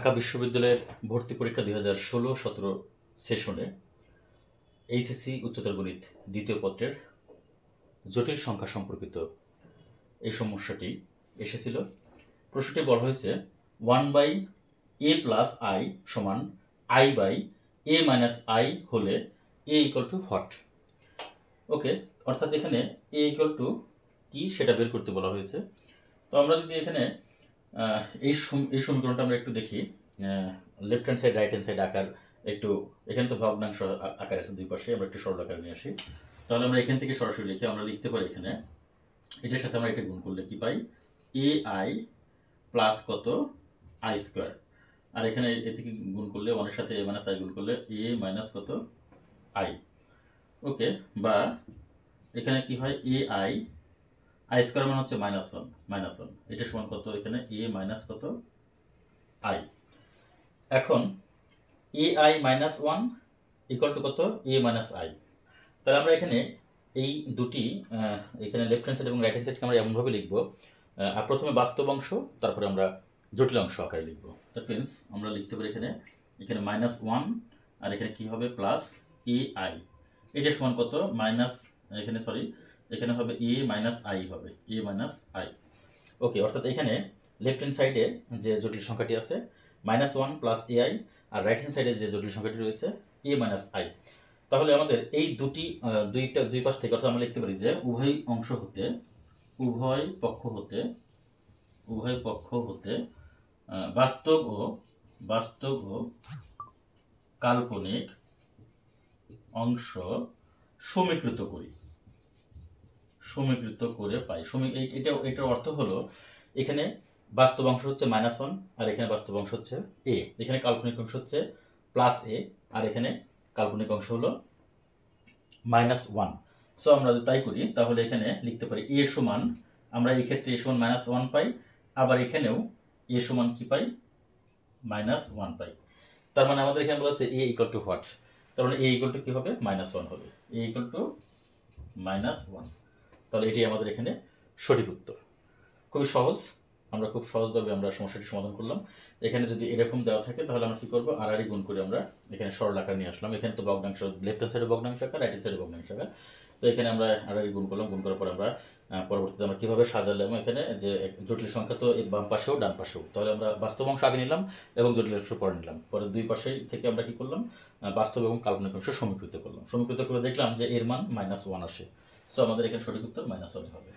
ঢাকা বিশ্ববিদ্যালয়ের ভর্তি পরীক্ষা 2016-17 সেশনে এইচএসসি উচ্চতর গণিত দ্বিতীয় পত্রের জটিল সংখ্যা সম্পর্কিত এই সমস্যাটি এসেছিল। প্রশ্নটি বলা হয়েছে 1/a+i সমান i/a-i হলে a ইকুয়াল টু হোয়াট। ওকে, অর্থাৎ এখানে a ইকুয়াল টু কি সেটা বের করতে বলা হয়েছে। তো আমরা যদি এখানে এই সমীকরণটা আমরা একটু দেখি, left hand side right hand side আকার একটু, এখানে তো ভগ্নাংশ আকার আছে দুই পাশে, আমরা একটু সরল আকার নিয়ে আসি। তাহলে আমরা এখান থেকে সরাসরি লিখে আমরা লিখতে পারি এখানে এটার সাথে আমরা এটা গুণ করলে কি পাই, ai প্লাস কত আই স্কোয়ার, আর এখানে এ থেকে গুণ করলে ওয়ানের সাথে a মাইনাস আই গুণ করলে a মাইনাস কত আই। ওকে, বা এখানে কি হয় ai আই স্কোয়ার মানে হচ্ছে -1 এটা সমান কত, এখানে a মাইনাস কত আই। এখন ai মাইনাস 1 ইকুয়াল টু কত, a মাইনাস আই। তাহলে আমরা এখানে এই দুটি এখানে লেফট হ্যান্ড সাইড এবং রাইট হ্যান্ড সাইডকে আমরা এমনভাবে লিখবো, আর প্রথমে বাস্তব অংশ তারপরে আমরা জটিল অংশ আকারে লিখবো। দ্যাট মিনস আমরা লিখতে পারি এখানে -1 আর এখানে কি হবে প্লাস ai, এটা সমান কত মাইনাস, এখানে হবে a মাইনাস আই হবে, a মাইনাস আই। ওকে, অর্থাৎ এখানে লেফট হ্যান্ড সাইডে যে জটিল সংখ্যাটি আছে -1 প্লাস ai, আর রাইট হ্যান্ড সাইডে যে জটিল সংখ্যাটি রয়েছে a মাইনাস আই। তাহলে আমাদের এই দুই পাশ থেকে অর্থাৎ আমরা লিখতে পারি যে উভয় পক্ষ হতে বাস্তব ও কাল্পনিক অংশ সমীকৃত করে পাই। এটার অর্থ হলো এখানে বাস্তব অংশ হচ্ছে -1 আর এখানে বাস্তব অংশ হচ্ছে a, এখানে কাল্পনিক অংশ হচ্ছে প্লাস a আর এখানে কাল্পনিক অংশ হলো -1। সো আমরা যদি তাই করি তাহলে এখানে লিখতে পারি a সমান, আমরা এই ক্ষেত্রে a সমান -1 পাই, আবার এখানেও a সমান কি পাই, -1 পাই। তার মানে আমাদের এখানে বলা আছে a ইকুয়াল টু হোয়াট, তার মানে a ইকুয়াল টু কি হবে, -1 হবে, a ইকুয়াল টু -1। তাহলে এটি আমাদের এখানে সঠিক উত্তর। খুবই সহজ, আমরা খুব সহজভাবে আমরা সমস্যাটি সমাধান করলাম। এখানে যদি এরকম দেওয়া থাকে তাহলে আমরা কি করবো, আড়াআড়ি গুণ করে আমরা এখানে সরল আকার নিয়ে আসলাম। এখানে তো ভগ্নাংশ লেফট হ্যান্ড সাইডে ভগ্নাংশ আকার, রাইট হ্যান্ড সাইডে ভগ্নাংশ আকার। তো এখানে আমরা আড়াআড়ি গুণ করলাম, গুণ করার পর আমরা পরবর্তীতে আমরা কীভাবে সাজালাম, এখানে যে জটিল সংখ্যা তো বাম পাশেও ডান পাশেও, তাহলে আমরা বাস্তব অংশ আগে নিলাম এবং জটিল অংশ পরে নিলাম, পরে দুই পাশে থেকে আমরা কি করলাম, বাস্তব এবং কাল্পনিক অংশ সমীকৃত করলাম। সমীকৃত করে দেখলাম যে এর মান -1 আসে। সো আমাদের এখানে সঠিক উত্তর -1 হবে।